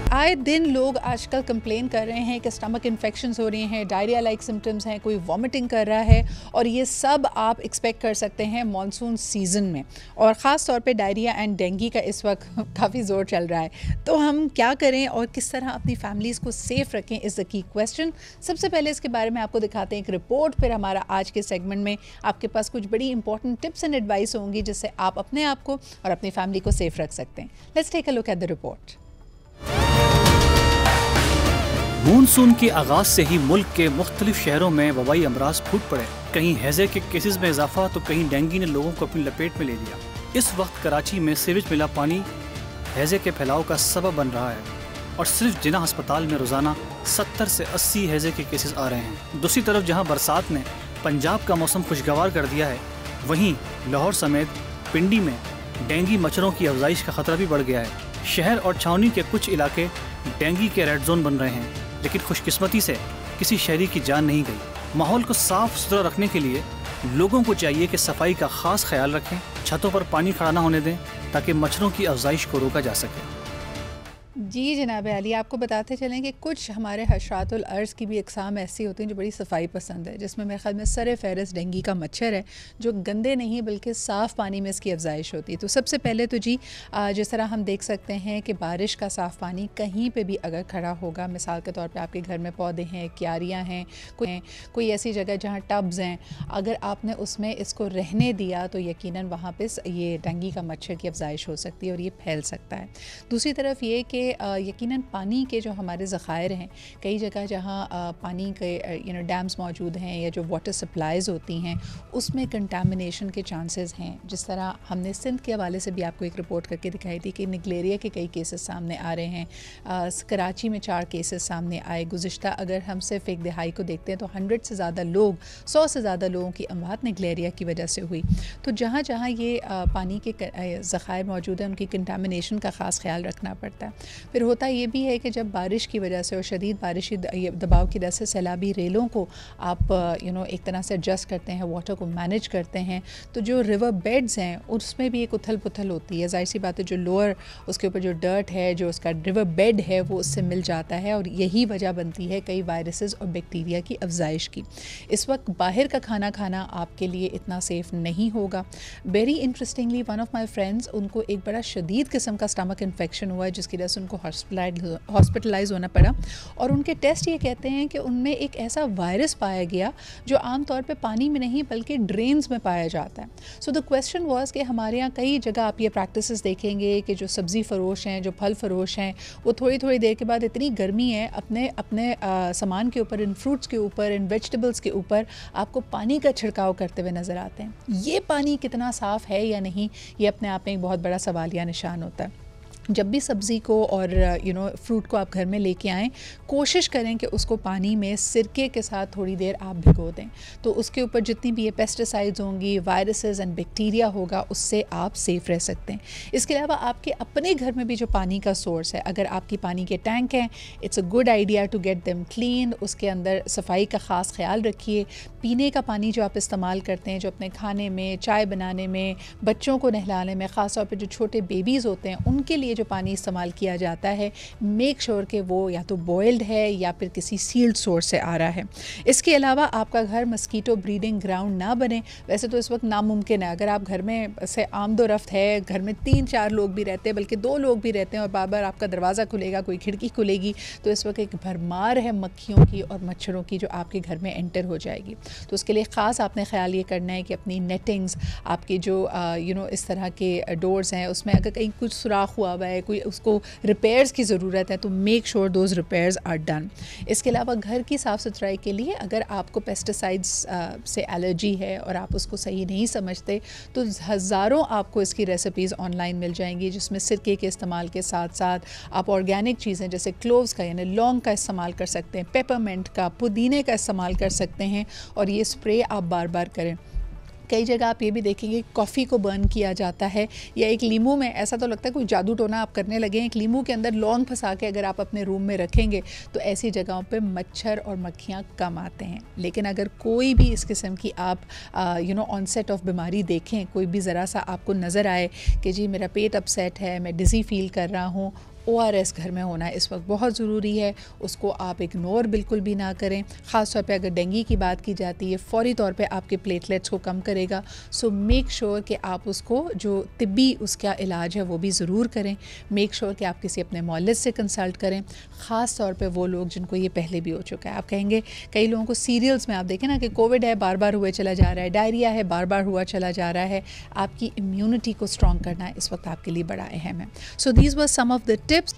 आए दिन लोग आजकल कंप्लेन कर रहे हैं कि स्टमक इन्फेक्शंस हो रही हैं, डायरिया लाइक सिम्टम्स हैं, कोई वॉमिटिंग कर रहा है और ये सब आप एक्सपेक्ट कर सकते हैं मानसून सीज़न में। और ख़ास तौर पे डायरिया एंड डेंगू का इस वक्त काफ़ी ज़ोर चल रहा है। तो हम क्या करें और किस तरह अपनी फैमिलीज़ को सेफ़ रखें इज़ द की क्वेश्चन। सबसे पहले इसके बारे में आपको दिखाते हैं एक रिपोर्ट, फिर हमारा आज के सेगमेंट में आपके पास कुछ बड़ी इंपॉर्टेंट टिप्स एंड एडवाइस होंगी जिससे आप अपने आप को और अपनी फैमिली को सेफ़ रख सकते हैं। Let's take a look at the report. Monsoon के आगाज से ही मुल्क के मुख्तलिफ शहरों में वबाई अमराज फूट पड़े। कहीं हैजे के केसेस में इजाफा तो कहीं डेंगू ने लोगों को अपनी लपेट में ले लिया। इस वक्त कराची में सीवेज मिला पानी हैजे के फैलाव का सबब बन रहा है और सिर्फ जिना अस्पताल में रोजाना 70 से 80 हैजे के केसेस आ रहे हैं। दूसरी तरफ जहां बरसात ने पंजाब का मौसम खुशगवार कर दिया है, वहीं लाहौर समेत पिंडी में डेंगू मच्छरों की अफजाइश का खतरा भी बढ़ गया है। शहर और छावनी के कुछ इलाके डेंगू के रेड जोन बन रहे हैं, लेकिन खुशकिस्मती से किसी शहरी की जान नहीं गई। माहौल को साफ सुथरा रखने के लिए लोगों को चाहिए कि सफाई का खास ख्याल रखें, छतों पर पानी खड़ा ना होने दें ताकि मच्छरों की अफजाइश को रोका जा सके। जी जनाब अली, आपको बताते चलें कि कुछ हमारे हशरातुल अर्ज़ की भी अक़साम ऐसी होती हैं जो बड़ी सफाई पसंद है, जिसमें मेरे ख्याल में सर फ़हरिस्त डेंगू का मच्छर है, जो गंदे नहीं बल्कि साफ़ पानी में इसकी अफजाइश होती है। तो सबसे पहले तो जी जिस तरह हम देख सकते हैं कि बारिश का साफ़ पानी कहीं पर भी अगर खड़ा होगा, मिसाल के तौर पर आपके घर में पौधे हैं, क्यारियाँ हैं, कोई ऐसी जगह जहाँ टब्स हैं, अगर आपने उसमें इसको रहने दिया तो यकीनन वहाँ पर ये डेंगू का मच्छर की अफजाइश हो सकती है और ये फैल सकता है। दूसरी तरफ ये कि यकीनन पानी के जो हमारे ज़ख़ायर हैं, कई जगह जहाँ पानी के डैम्स मौजूद हैं या जो वाटर सप्लाईज़ होती हैं उसमें कंटामिनेशन के चांसेस हैं। जिस तरह हमने सिंध के हवाले से भी आपको एक रिपोर्ट करके दिखाई थी कि निगलेरिया के कई केसेस सामने आ रहे हैं। कराची में 4 केसेस सामने आए। गुज़िश्ता अगर हम सिर्फ एक दिहाई को देखते हैं तो 100 से ज़्यादा लोग 100 से ज़्यादा लोगों की अमवात निगलेरिया की वजह से हुई। तो जहाँ जहाँ ये पानी के ज़ख़ायर मौजूद हैं उनकी कंटामिनेशन का ख़ास ख्याल रखना पड़ता है। फिर होता ये भी है कि जब बारिश की वजह से और शदीद बारिशी दबाव की वजह से सैलाबी रेलों को आप एक तरह से एडजस्ट करते हैं, वाटर को मैनेज करते हैं, तो जो रिवर बेड्स हैं उसमें भी एक उथल पुथल होती है। ज़ाहिर सी बात है, जो लोअर उसके ऊपर जो डर्ट है, जो उसका रिवर बेड है, वो उससे मिल जाता है और यही वजह बनती है कई वायरसेस और बैक्टीरिया की अफजाइश की। इस वक्त बाहर का खाना खाना आपके लिए इतना सेफ़ नहीं होगा। Very interestingly one of my friends, उनको एक बड़ा शदीद किस्म का स्टमक इन्फेक्शन हुआ है जिसकी वजह से उनको हॉस्पिटलाइज होना पड़ा और उनके टेस्ट ये कहते हैं कि उनमें एक ऐसा वायरस पाया गया जो आम तौर पे पानी में नहीं बल्कि ड्रेन्स में पाया जाता है। सो द क्वेश्चन वाज कि हमारे यहाँ कई जगह आप ये प्रैक्टिसेस देखेंगे कि जो सब्ज़ी फ़रोश हैं, जो फल फ़रोश हैं, वो थोड़ी थोड़ी देर के बाद इतनी गर्मी है अपने अपने सामान के ऊपर, इन फ्रूट्स के ऊपर, इन वेजिटेबल्स के ऊपर आपको पानी का छिड़काव करते हुए नज़र आते हैं। ये पानी कितना साफ़ है या नहीं, ये अपने आप में एक बहुत बड़ा सवालिया निशान होता है। जब भी सब्ज़ी को और फ्रूट को आप घर में लेके आएँ, कोशिश करें कि उसको पानी में सिरके के साथ थोड़ी देर आप भिगो दें, तो उसके ऊपर जितनी भी ये पेस्टिसाइड्स होंगी, वायरसेस एंड बैक्टीरिया होगा, उससे आप सेफ़ रह सकते हैं। इसके अलावा आपके अपने घर में भी जो पानी का सोर्स है, अगर आपकी पानी के टैंक हैं, it's a good idea to get them clean. उसके अंदर सफाई का ख़ास ख्याल रखिए। पीने का पानी जो आप इस्तेमाल करते हैं, जो अपने खाने में, चाय बनाने में, बच्चों को नहलाने में, ख़ास तौर पर जो छोटे बेबीज़ होते हैं उनके लिए जो पानी इस्तेमाल किया जाता है, मेक श्योर कि वो या तो बॉयल्ड है या फिर किसी सील्ड सोर्स से आ रहा है। इसके अलावा आपका घर मस्कीटो ब्रीडिंग ग्राउंड ना बने। वैसे तो इस वक्त नामुमकिन है, अगर आप घर में से आमदोरफ्त है, घर में 3-4 लोग भी रहते हैं, बल्कि 2 लोग भी रहते हैं और बार बार आपका दरवाज़ा खुलेगा, कोई खिड़की खुलेगी, तो इस वक्त एक भरमार है मक्खियों की और मच्छरों की जो आपके घर में एंटर हो जाएगी। तो उसके लिए ख़ास आपने ख्याल ये करना है कि अपनी नेटिंग्स, आपके जो इस तरह के डोर्स हैं, उसमें अगर कहीं कुछ सुराख हुआ हुआ है, कोई उसको रिपेयर्स की ज़रूरत है, तो make sure those repairs are done. इसके अलावा घर की साफ़ सुथराई के लिए अगर आपको पेस्टिसाइड्स से एलर्जी है और आप उसको सही नहीं समझते, तो हज़ारों आपको इसकी रेसिपीज़ ऑनलाइन मिल जाएंगी, जिसमें सिरके के इस्तेमाल के साथ साथ आप ऑर्गेनिक चीज़ें जैसे क्लोव्स का यानी लौंग का इस्तेमाल कर सकते हैं, पेपरमेंट का, पुदीने का इस्तेमाल कर सकते हैं और ये स्प्रे आप बार बार करें। कई जगह आप ये भी देखेंगे कॉफ़ी को बर्न किया जाता है, या एक लीमू में, ऐसा तो लगता है कोई जादू टोना आप करने लगे हैं, एक लीमू के अंदर लौंग फंसा के अगर आप अपने रूम में रखेंगे तो ऐसी जगहों पे मच्छर और मक्खियाँ कम आते हैं। लेकिन अगर कोई भी इस किस्म की आप ऑनसेट ऑफ बीमारी देखें, कोई भी ज़रा सा आपको नज़र आए कि जी मेरा पेट अपसेट है, मैं डिज़ी फील कर रहा हूँ, ORS घर में होना इस वक्त बहुत ज़रूरी है, उसको आप इग्नोर बिल्कुल भी ना करें। ख़ास तौर पे अगर डेंगू की बात की जाती है, फ़ौरी तौर पे आपके प्लेटलेट्स को कम करेगा। सो मेक श्योर कि आप उसको जो तिब्बी उसका इलाज है वो भी ज़रूर करें। मेक श्योर कि आप किसी अपने मौलिद से कंसल्ट करें, ख़ास तौर पे वो लोग जिनको ये पहले भी हो चुका है। आप कहेंगे कई लोगों को सीरियल्स में आप देखें ना कि कोविड है बार बार हुए चला जा रहा है, डायरिया है बार बार हुआ चला जा रहा है। आपकी इम्यूनिटी को स्ट्रॉन्ग करना इस वक्त आपके लिए बड़ा अहम है। So these were some of the tips.